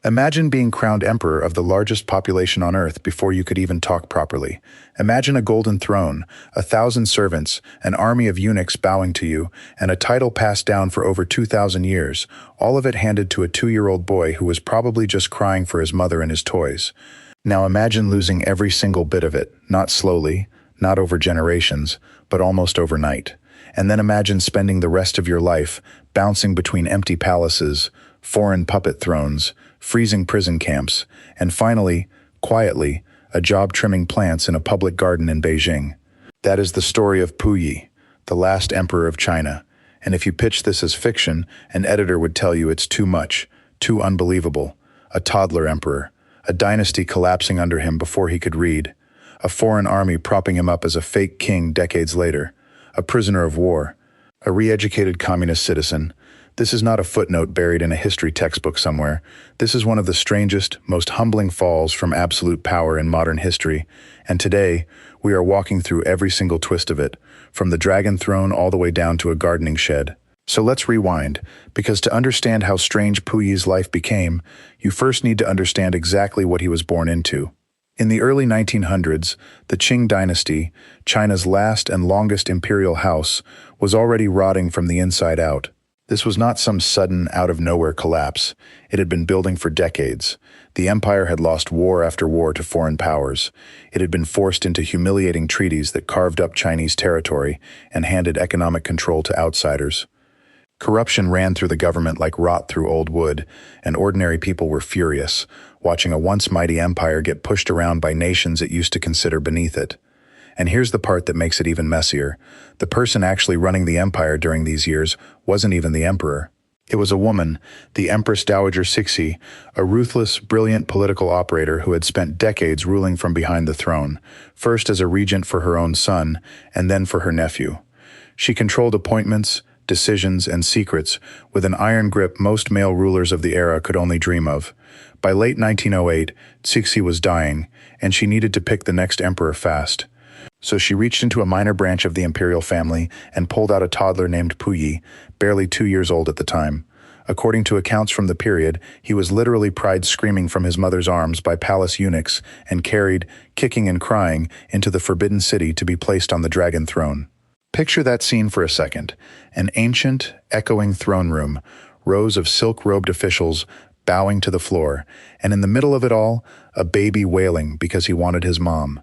Imagine being crowned emperor of the largest population on Earth before you could even talk properly. Imagine a golden throne, 1,000 servants, an army of eunuchs bowing to you, and a title passed down for over 2,000 years, all of it handed to a 2-year-old boy who was probably just crying for his mother and his toys. Now imagine losing every single bit of it, not slowly, not over generations, but almost overnight. And then imagine spending the rest of your life bouncing between empty palaces, foreign puppet thrones, freezing prison camps, and finally, quietly, a job trimming plants in a public garden in Beijing. That is the story of Puyi, the last emperor of China. And if you pitch this as fiction, an editor would tell you it's too much, too unbelievable. A toddler emperor, a dynasty collapsing under him before he could read, a foreign army propping him up as a fake king decades later, a prisoner of war, a re-educated communist citizen. This is not a footnote buried in a history textbook somewhere. This is one of the strangest, most humbling falls from absolute power in modern history, and today, we are walking through every single twist of it, from the dragon throne all the way down to a gardening shed. So let's rewind, because to understand how strange Puyi's life became, you first need to understand exactly what he was born into. In the early 1900s, the Qing dynasty, China's last and longest imperial house, was already rotting from the inside out. This was not some sudden, out-of-nowhere collapse. It had been building for decades. The empire had lost war after war to foreign powers. It had been forced into humiliating treaties that carved up Chinese territory and handed economic control to outsiders. Corruption ran through the government like rot through old wood, and ordinary people were furious, watching a once mighty empire get pushed around by nations it used to consider beneath it. And here's the part that makes it even messier. The person actually running the empire during these years wasn't even the emperor. It was a woman, the Empress Dowager Cixi, a ruthless, brilliant political operator who had spent decades ruling from behind the throne, first as a regent for her own son, and then for her nephew. She controlled appointments, decisions, and secrets with an iron grip most male rulers of the era could only dream of. By late 1908, Cixi was dying, and she needed to pick the next emperor fast. So she reached into a minor branch of the imperial family and pulled out a toddler named Puyi, barely 2 years old at the time. According to accounts from the period, he was literally pried screaming from his mother's arms by palace eunuchs and carried, kicking and crying, into the forbidden city to be placed on the dragon throne. Picture that scene for a second. An ancient, echoing throne room, rows of silk-robed officials bowing to the floor, and in the middle of it all, a baby wailing because he wanted his mom.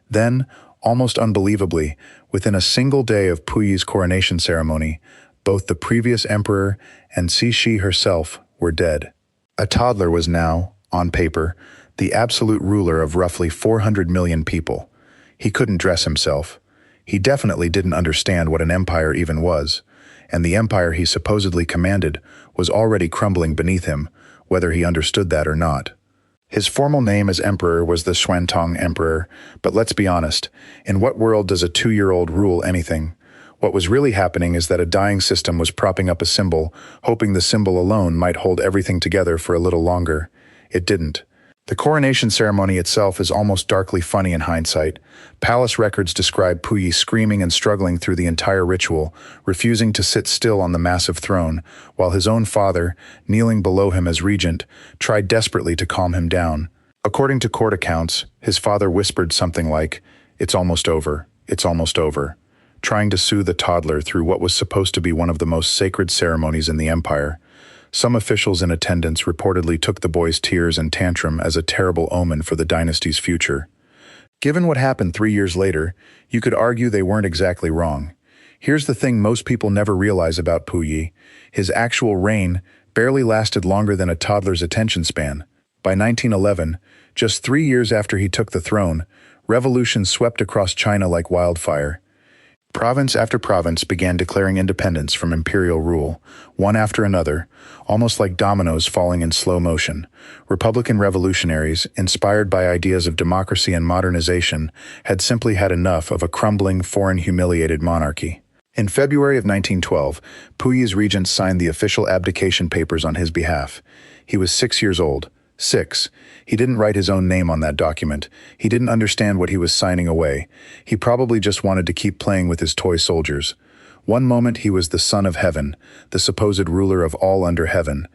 Then, almost unbelievably, within a single day of Puyi's coronation ceremony, both the previous emperor and Cixi herself were dead. A toddler was now, on paper, the absolute ruler of roughly 400 million people. He couldn't dress himself. He definitely didn't understand what an empire even was, and the empire he supposedly commanded was already crumbling beneath him, whether he understood that or not. His formal name as emperor was the Xuantong Emperor, but let's be honest, in what world does a 2-year-old rule anything? What was really happening is that a dying system was propping up a symbol, hoping the symbol alone might hold everything together for a little longer. It didn't. The coronation ceremony itself is almost darkly funny in hindsight. Palace records describe Puyi screaming and struggling through the entire ritual, refusing to sit still on the massive throne, while his own father, kneeling below him as regent, tried desperately to calm him down. According to court accounts, his father whispered something like, "It's almost over, it's almost over," trying to soothe the toddler through what was supposed to be one of the most sacred ceremonies in the empire. Some officials in attendance reportedly took the boy's tears and tantrum as a terrible omen for the dynasty's future. Given what happened 3 years later, you could argue they weren't exactly wrong. Here's the thing most people never realize about Puyi. His actual reign barely lasted longer than a toddler's attention span. By 1911, just 3 years after he took the throne, revolution swept across China like wildfire. Province after province began declaring independence from imperial rule, one after another, almost like dominoes falling in slow motion. Republican revolutionaries, inspired by ideas of democracy and modernization, had simply had enough of a crumbling, foreign-humiliated monarchy. In February of 1912, Puyi's regents signed the official abdication papers on his behalf. He was 6 years old. 6. He didn't write his own name on that document. He didn't understand what he was signing away. He probably just wanted to keep playing with his toy soldiers. One moment he was the son of heaven, the supposed ruler of all under heaven.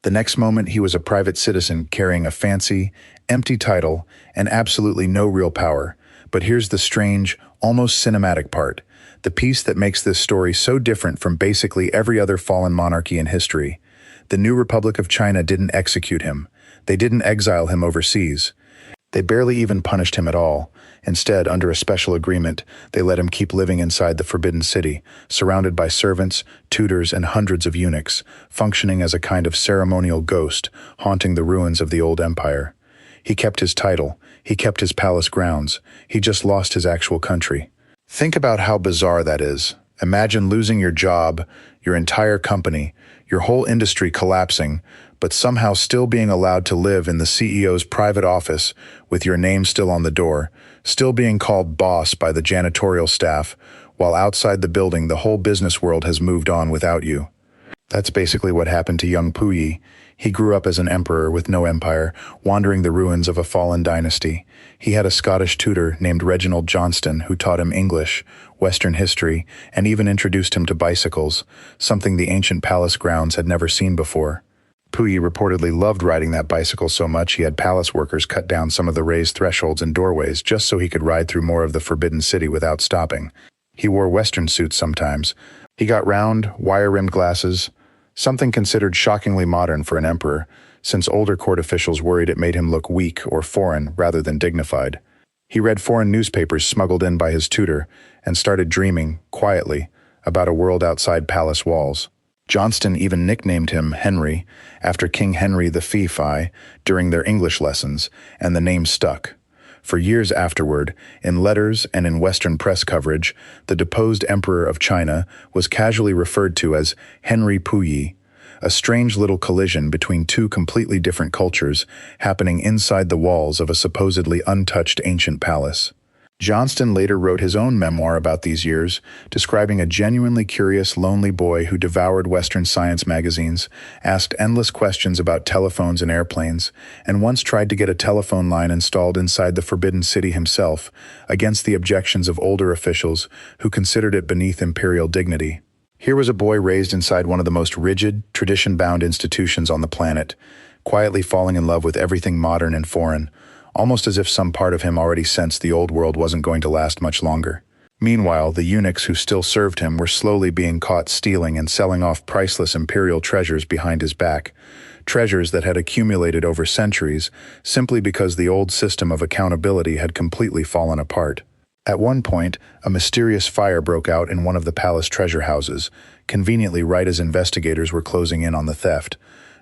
The next moment, he was a private citizen carrying a fancy, empty title and absolutely no real power. But here's the strange, almost cinematic part, the piece that makes this story so different from basically every other fallen monarchy in history. The new Republic of China didn't execute him. They didn't exile him overseas. They barely even punished him at all. Instead, under a special agreement, they let him keep living inside the Forbidden City, surrounded by servants, tutors, and hundreds of eunuchs, functioning as a kind of ceremonial ghost, haunting the ruins of the old empire. He kept his title, he kept his palace grounds, he just lost his actual country. Think about how bizarre that is. Imagine losing your job, your entire company, your whole industry collapsing, but somehow still being allowed to live in the CEO's private office with your name still on the door, still being called boss by the janitorial staff, while outside the building the whole business world has moved on without you. That's basically what happened to young Puyi. He grew up as an emperor with no empire, wandering the ruins of a fallen dynasty. He had a Scottish tutor named Reginald Johnston who taught him English, Western history, and even introduced him to bicycles, something the ancient palace grounds had never seen before. Puyi reportedly loved riding that bicycle so much he had palace workers cut down some of the raised thresholds and doorways just so he could ride through more of the Forbidden City without stopping. He wore Western suits sometimes. He got round, wire-rimmed glasses, something considered shockingly modern for an emperor, since older court officials worried it made him look weak or foreign rather than dignified. He read foreign newspapers smuggled in by his tutor and started dreaming, quietly, about a world outside palace walls. Johnston even nicknamed him Henry, after King Henry V during their English lessons, and the name stuck. For years afterward, in letters and in Western press coverage, the deposed Emperor of China was casually referred to as Henry Puyi, a strange little collision between two completely different cultures happening inside the walls of a supposedly untouched ancient palace. Johnston later wrote his own memoir about these years, describing a genuinely curious, lonely boy who devoured Western science magazines, asked endless questions about telephones and airplanes, and once tried to get a telephone line installed inside the Forbidden City himself, against the objections of older officials who considered it beneath imperial dignity. Here was a boy raised inside one of the most rigid, tradition-bound institutions on the planet, quietly falling in love with everything modern and foreign, almost as if some part of him already sensed the old world wasn't going to last much longer. Meanwhile, the eunuchs who still served him were slowly being caught stealing and selling off priceless imperial treasures behind his back, treasures that had accumulated over centuries simply because the old system of accountability had completely fallen apart. At one point, a mysterious fire broke out in one of the palace treasure houses, conveniently right as investigators were closing in on the theft.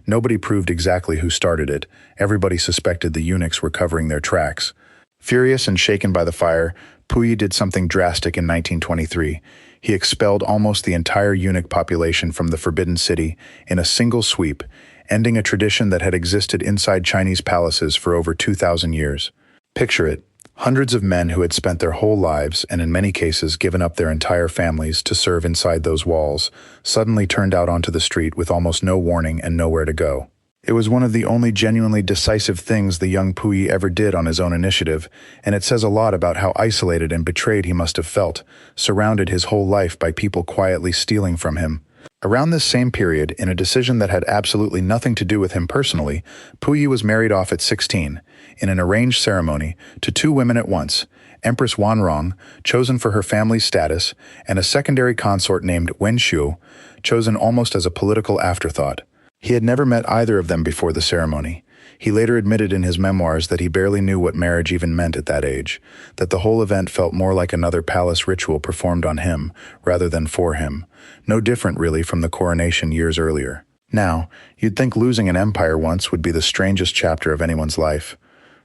Nobody proved exactly who started it. Everybody suspected the eunuchs were covering their tracks. Furious and shaken by the fire, Puyi did something drastic in 1923. He expelled almost the entire eunuch population from the Forbidden City in a single sweep, ending a tradition that had existed inside Chinese palaces for over 2,000 years. Picture it. Hundreds of men who had spent their whole lives, and in many cases given up their entire families to serve inside those walls, suddenly turned out onto the street with almost no warning and nowhere to go. It was one of the only genuinely decisive things the young Puyi ever did on his own initiative, and it says a lot about how isolated and betrayed he must have felt, surrounded his whole life by people quietly stealing from him. Around this same period, in a decision that had absolutely nothing to do with him personally, Puyi was married off at 16, in an arranged ceremony, to two women at once, Empress Wanrong, chosen for her family's status, and a secondary consort named Wenxiu, chosen almost as a political afterthought. He had never met either of them before the ceremony. He later admitted in his memoirs that he barely knew what marriage even meant at that age, that the whole event felt more like another palace ritual performed on him, rather than for him. No different, really, from the coronation years earlier. Now, you'd think losing an empire once would be the strangest chapter of anyone's life.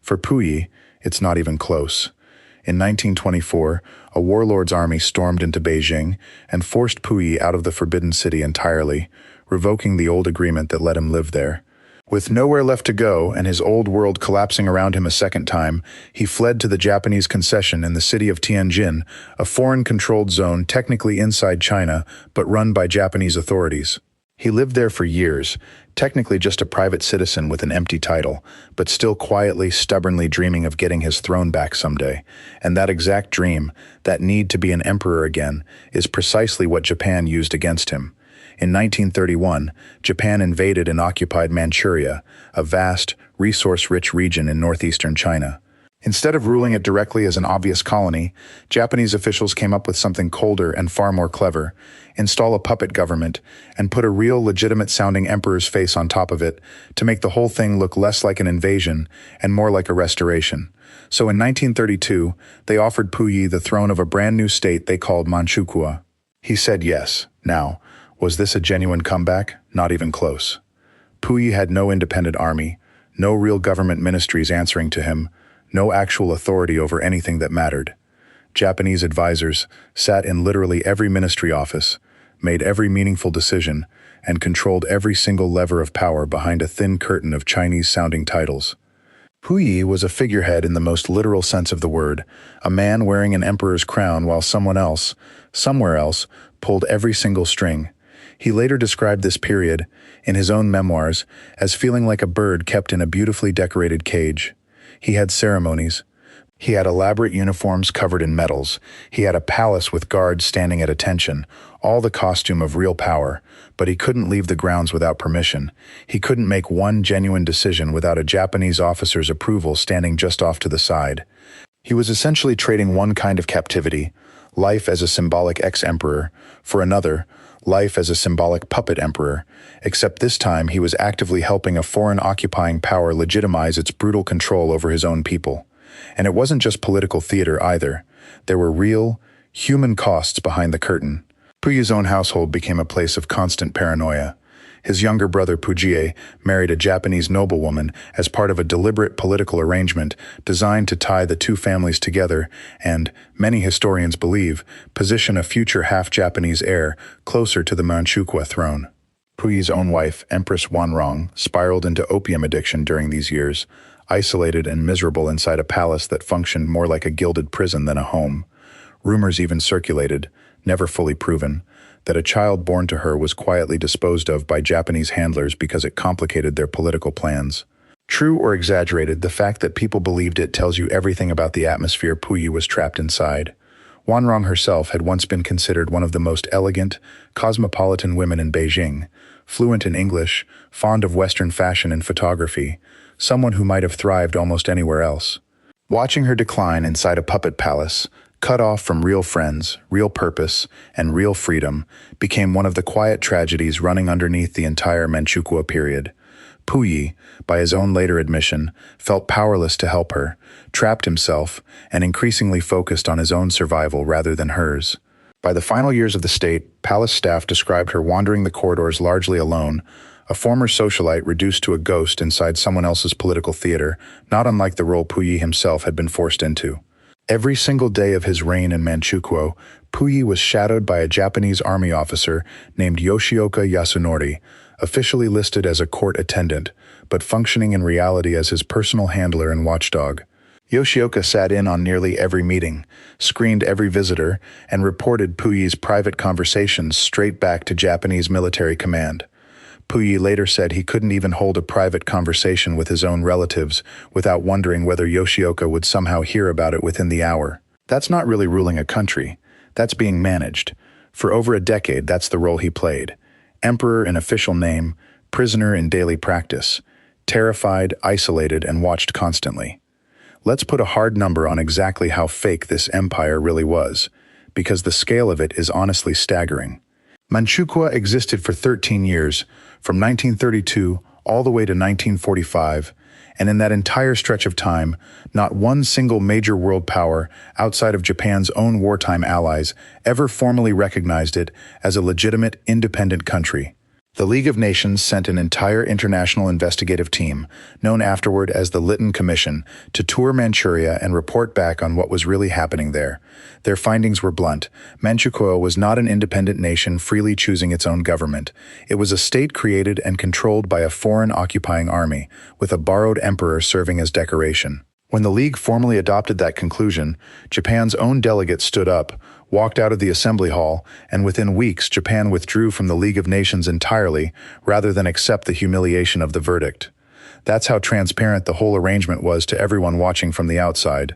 For Puyi, it's not even close. In 1924, a warlord's army stormed into Beijing and forced Puyi out of the Forbidden City entirely, revoking the old agreement that let him live there. With nowhere left to go and his old world collapsing around him a second time, he fled to the Japanese concession in the city of Tianjin, a foreign-controlled zone technically inside China, but run by Japanese authorities. He lived there for years, technically just a private citizen with an empty title, but still quietly, stubbornly dreaming of getting his throne back someday. And that exact dream, that need to be an emperor again, is precisely what Japan used against him. In 1931, Japan invaded and occupied Manchuria, a vast, resource-rich region in northeastern China. Instead of ruling it directly as an obvious colony, Japanese officials came up with something colder and far more clever: install a puppet government and put a real legitimate-sounding emperor's face on top of it to make the whole thing look less like an invasion and more like a restoration. So in 1932, they offered Puyi the throne of a brand new state they called Manchukuo. He said yes. Now, was this a genuine comeback? Not even close. Puyi had no independent army, no real government ministries answering to him, no actual authority over anything that mattered. Japanese advisors sat in literally every ministry office, made every meaningful decision, and controlled every single lever of power behind a thin curtain of Chinese-sounding titles. Puyi was a figurehead in the most literal sense of the word, a man wearing an emperor's crown while someone else, somewhere else, pulled every single string. He later described this period, in his own memoirs, as feeling like a bird kept in a beautifully decorated cage. He had ceremonies. He had elaborate uniforms covered in medals. He had a palace with guards standing at attention, all the costume of real power, but he couldn't leave the grounds without permission. He couldn't make one genuine decision without a Japanese officer's approval standing just off to the side. He was essentially trading one kind of captivity, life as a symbolic ex-emperor, for another, life as a symbolic puppet emperor, except this time he was actively helping a foreign occupying power legitimize its brutal control over his own people. And it wasn't just political theater either. There were real, human costs behind the curtain. Puyi's own household became a place of constant paranoia. His younger brother Puyi married a Japanese noblewoman as part of a deliberate political arrangement designed to tie the two families together and, many historians believe, position a future half-Japanese heir closer to the Manchukuo throne. Puyi's own wife, Empress Wanrong, spiraled into opium addiction during these years, isolated and miserable inside a palace that functioned more like a gilded prison than a home. Rumors even circulated, never fully proven, that a child born to her was quietly disposed of by Japanese handlers because it complicated their political plans. True or exaggerated, the fact that people believed it tells you everything about the atmosphere Puyi was trapped inside. Wanrong herself had once been considered one of the most elegant, cosmopolitan women in Beijing, fluent in English, fond of Western fashion and photography, someone who might have thrived almost anywhere else. Watching her decline inside a puppet palace, cut off from real friends, real purpose, and real freedom, became one of the quiet tragedies running underneath the entire Manchukuo period. Puyi, by his own later admission, felt powerless to help her, trapped himself, and increasingly focused on his own survival rather than hers. By the final years of the state, palace staff described her wandering the corridors largely alone, a former socialite reduced to a ghost inside someone else's political theater, not unlike the role Puyi himself had been forced into. Every single day of his reign in Manchukuo, Puyi was shadowed by a Japanese army officer named Yoshioka Yasunori, officially listed as a court attendant, but functioning in reality as his personal handler and watchdog. Yoshioka sat in on nearly every meeting, screened every visitor, and reported Puyi's private conversations straight back to Japanese military command. Puyi later said he couldn't even hold a private conversation with his own relatives without wondering whether Yoshioka would somehow hear about it within the hour. That's not really ruling a country. That's being managed. For over a decade, that's the role he played. Emperor in official name, prisoner in daily practice. Terrified, isolated, and watched constantly. Let's put a hard number on exactly how fake this empire really was, because the scale of it is honestly staggering. Manchukuo existed for 13 years, from 1932 all the way to 1945, and in that entire stretch of time, not one single major world power outside of Japan's own wartime allies ever formally recognized it as a legitimate, independent country. The League of Nations sent an entire international investigative team, known afterward as the Lytton Commission, to tour Manchuria and report back on what was really happening there. Their findings were blunt. Manchukuo was not an independent nation freely choosing its own government. It was a state created and controlled by a foreign occupying army, with a borrowed emperor serving as decoration. When the League formally adopted that conclusion, Japan's own delegate stood up, walked out of the assembly hall, and within weeks Japan withdrew from the League of Nations entirely rather than accept the humiliation of the verdict. That's how transparent the whole arrangement was to everyone watching from the outside.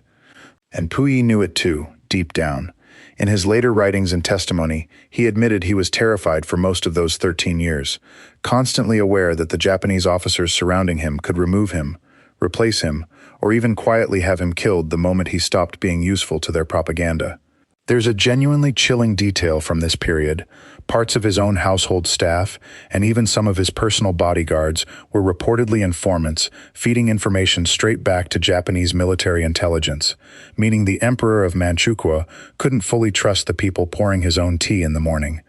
And Puyi knew it too, deep down. In his later writings and testimony, he admitted he was terrified for most of those 13 years, constantly aware that the Japanese officers surrounding him could remove him, replace him, or even quietly have him killed the moment he stopped being useful to their propaganda. There's a genuinely chilling detail from this period. Parts of his own household staff, and even some of his personal bodyguards, were reportedly informants, feeding information straight back to Japanese military intelligence, meaning the Emperor of Manchukuo couldn't fully trust the people pouring his own tea in the morning.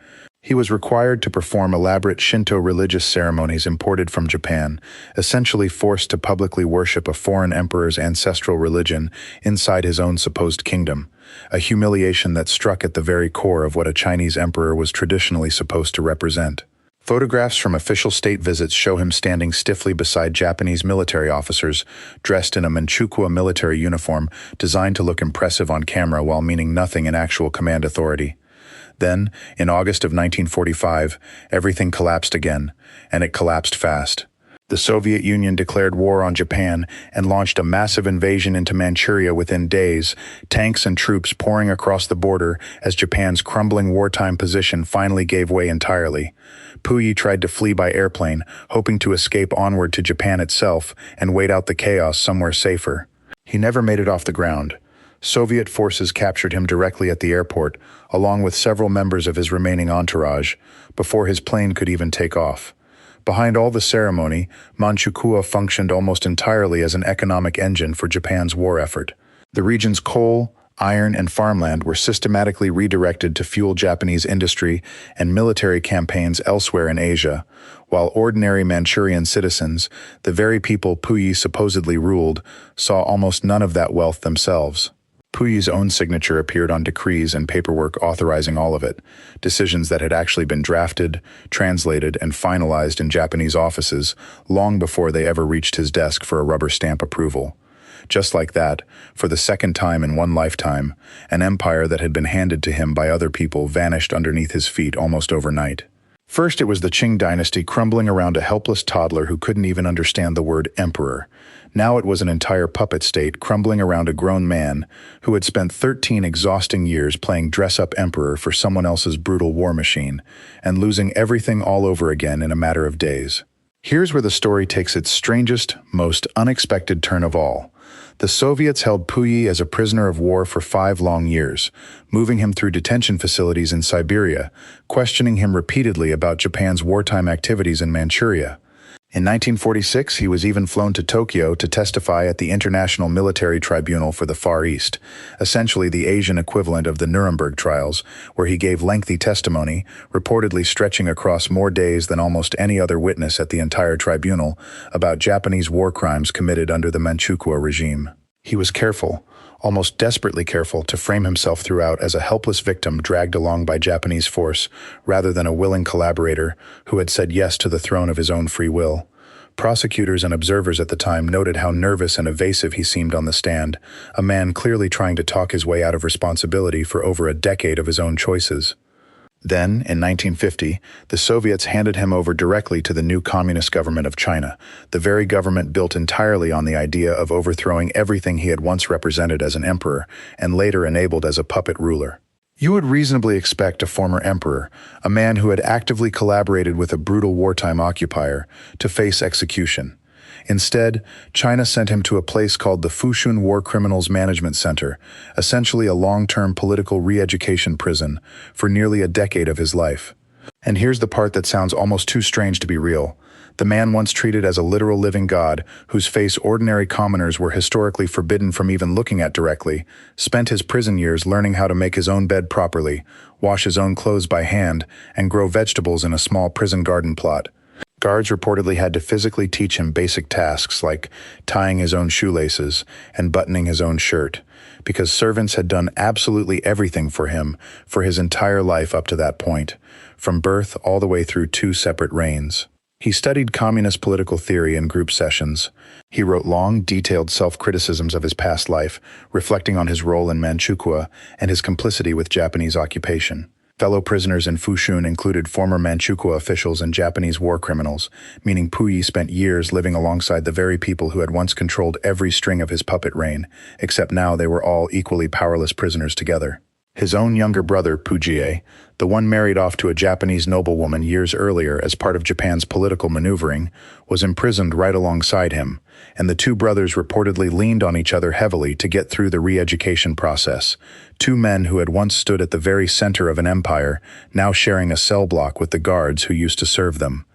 He was required to perform elaborate Shinto religious ceremonies imported from Japan, essentially forced to publicly worship a foreign emperor's ancestral religion inside his own supposed kingdom, a humiliation that struck at the very core of what a Chinese emperor was traditionally supposed to represent. Photographs from official state visits show him standing stiffly beside Japanese military officers, dressed in a manchukuo military uniform designed to look impressive on camera while meaning nothing in actual command authority. Then, in August of 1945, everything collapsed again, and it collapsed fast. The Soviet Union declared war on Japan and launched a massive invasion into Manchuria within days, tanks and troops pouring across the border as Japan's crumbling wartime position finally gave way entirely. Puyi tried to flee by airplane, hoping to escape onward to Japan itself and wait out the chaos somewhere safer. He never made it off the ground. Soviet forces captured him directly at the airport, along with several members of his remaining entourage, before his plane could even take off. Behind all the ceremony, Manchukuo functioned almost entirely as an economic engine for Japan's war effort. The region's coal, iron, and farmland were systematically redirected to fuel Japanese industry and military campaigns elsewhere in Asia, while ordinary Manchurian citizens, the very people Puyi supposedly ruled, saw almost none of that wealth themselves. Puyi's own signature appeared on decrees and paperwork authorizing all of it, decisions that had actually been drafted, translated, and finalized in Japanese offices long before they ever reached his desk for a rubber stamp approval. Just like that, for the second time in one lifetime, an empire that had been handed to him by other people vanished underneath his feet almost overnight. First, it was the Qing dynasty crumbling around a helpless toddler who couldn't even understand the word emperor. Now it was an entire puppet state crumbling around a grown man who had spent 13 exhausting years playing dress-up emperor for someone else's brutal war machine, and losing everything all over again in a matter of days. Here's where the story takes its strangest, most unexpected turn of all. The Soviets held Puyi as a prisoner of war for 5 long years, moving him through detention facilities in Siberia, questioning him repeatedly about Japan's wartime activities in Manchuria. In 1946, he was even flown to Tokyo to testify at the International Military Tribunal for the Far East, essentially the Asian equivalent of the Nuremberg trials, where he gave lengthy testimony, reportedly stretching across more days than almost any other witness at the entire tribunal, about Japanese war crimes committed under the Manchukuo regime. He was careful, almost desperately careful, to frame himself throughout as a helpless victim dragged along by Japanese force, rather than a willing collaborator who had said yes to the throne of his own free will. Prosecutors and observers at the time noted how nervous and evasive he seemed on the stand, a man clearly trying to talk his way out of responsibility for over a decade of his own choices. Then, in 1950, the Soviets handed him over directly to the new Communist government of China, the very government built entirely on the idea of overthrowing everything he had once represented as an emperor and later enabled as a puppet ruler. You would reasonably expect a former emperor, a man who had actively collaborated with a brutal wartime occupier, to face execution. Instead, China sent him to a place called the Fushun War Criminals Management Center, essentially a long-term political re-education prison, for nearly a decade of his life. And here's the part that sounds almost too strange to be real. The man once treated as a literal living god, whose face ordinary commoners were historically forbidden from even looking at directly, spent his prison years learning how to make his own bed properly, wash his own clothes by hand, and grow vegetables in a small prison garden plot. Guards reportedly had to physically teach him basic tasks like tying his own shoelaces and buttoning his own shirt, because servants had done absolutely everything for him for his entire life up to that point, from birth all the way through 2 separate reigns. He studied communist political theory in group sessions. He wrote long, detailed self-criticisms of his past life, reflecting on his role in Manchukuo and his complicity with Japanese occupation. Fellow prisoners in Fushun included former Manchukuo officials and Japanese war criminals, meaning Puyi spent years living alongside the very people who had once controlled every string of his puppet reign, except now they were all equally powerless prisoners together. His own younger brother, Puyi, the one married off to a Japanese noblewoman years earlier as part of Japan's political maneuvering, was imprisoned right alongside him, and the two brothers reportedly leaned on each other heavily to get through the re-education process. Two men who had once stood at the very center of an empire, now sharing a cell block with the guards who used to serve them.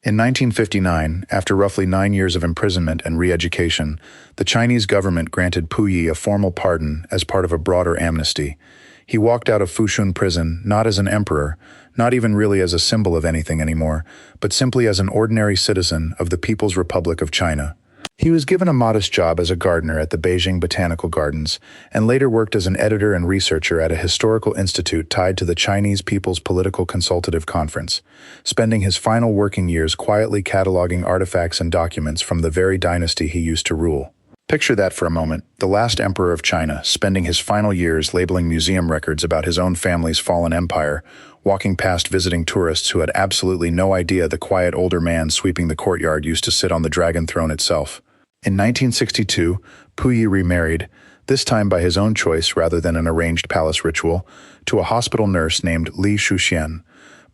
In 1959, after roughly 9 years of imprisonment and re-education, the Chinese government granted Puyi a formal pardon as part of a broader amnesty. He walked out of Fushun prison not as an emperor, not even really as a symbol of anything anymore, but simply as an ordinary citizen of the People's Republic of China. He was given a modest job as a gardener at the Beijing Botanical Gardens, and later worked as an editor and researcher at a historical institute tied to the Chinese People's Political Consultative Conference, spending his final working years quietly cataloging artifacts and documents from the very dynasty he used to rule. Picture that for a moment, the last emperor of China, spending his final years labeling museum records about his own family's fallen empire, walking past visiting tourists who had absolutely no idea the quiet older man sweeping the courtyard used to sit on the dragon throne itself. In 1962, Puyi remarried, this time by his own choice rather than an arranged palace ritual, to a hospital nurse named Li Shuxian.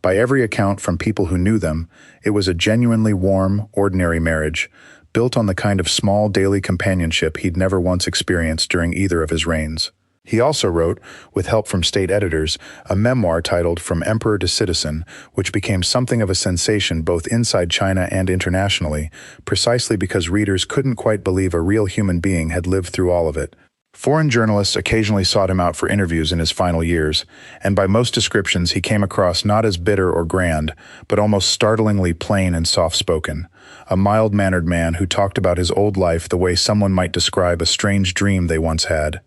By every account from people who knew them, it was a genuinely warm, ordinary marriage, built on the kind of small daily companionship he'd never once experienced during either of his reigns. He also wrote, with help from state editors, a memoir titled From Emperor to Citizen, which became something of a sensation both inside China and internationally, precisely because readers couldn't quite believe a real human being had lived through all of it. Foreign journalists occasionally sought him out for interviews in his final years, and by most descriptions he came across not as bitter or grand, but almost startlingly plain and soft-spoken. A mild-mannered man who talked about his old life the way someone might describe a strange dream they once had.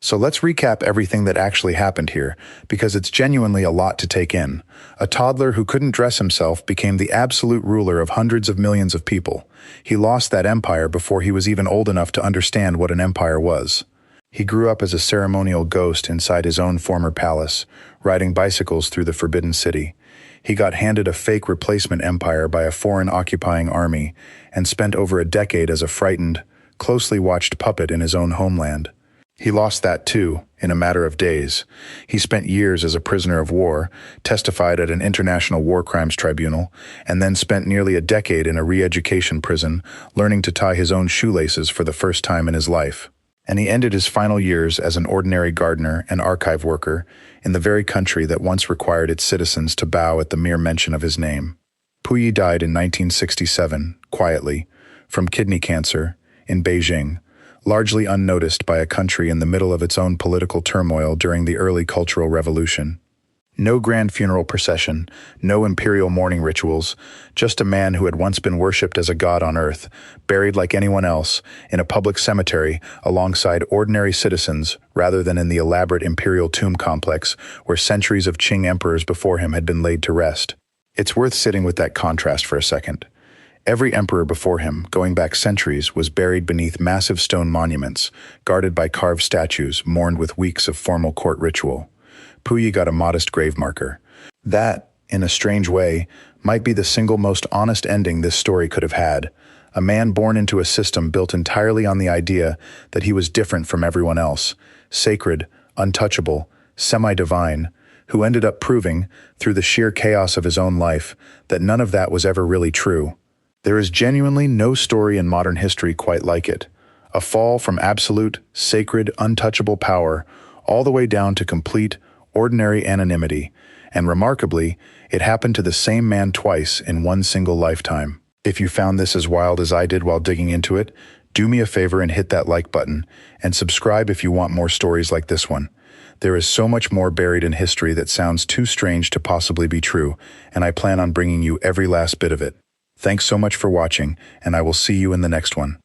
So let's recap everything that actually happened here, because it's genuinely a lot to take in. A toddler who couldn't dress himself became the absolute ruler of hundreds of millions of people. He lost that empire before he was even old enough to understand what an empire was. He grew up as a ceremonial ghost inside his own former palace, riding bicycles through the Forbidden City. He got handed a fake replacement empire by a foreign occupying army, and spent over a decade as a frightened, closely watched puppet in his own homeland. He lost that too, in a matter of days. He spent years as a prisoner of war, testified at an international war crimes tribunal, and then spent nearly a decade in a re-education prison, learning to tie his own shoelaces for the first time in his life. And he ended his final years as an ordinary gardener and archive worker in the very country that once required its citizens to bow at the mere mention of his name. Puyi died in 1967, quietly, from kidney cancer, in Beijing, largely unnoticed by a country in the middle of its own political turmoil during the early Cultural Revolution. No grand funeral procession, no imperial mourning rituals, just a man who had once been worshipped as a god on earth, buried like anyone else, in a public cemetery alongside ordinary citizens rather than in the elaborate imperial tomb complex where centuries of Qing emperors before him had been laid to rest. It's worth sitting with that contrast for a second. Every emperor before him, going back centuries, was buried beneath massive stone monuments, guarded by carved statues, mourned with weeks of formal court ritual. Puyi got a modest grave marker. That, in a strange way, might be the single most honest ending this story could have had. A man born into a system built entirely on the idea that he was different from everyone else, sacred, untouchable, semi-divine, who ended up proving, through the sheer chaos of his own life, that none of that was ever really true. There is genuinely no story in modern history quite like it. A fall from absolute, sacred, untouchable power, all the way down to complete, ordinary anonymity, and remarkably, it happened to the same man twice in one single lifetime. If you found this as wild as I did while digging into it, do me a favor and hit that like button, and subscribe if you want more stories like this one. There is so much more buried in history that sounds too strange to possibly be true, and I plan on bringing you every last bit of it. Thanks so much for watching, and I will see you in the next one.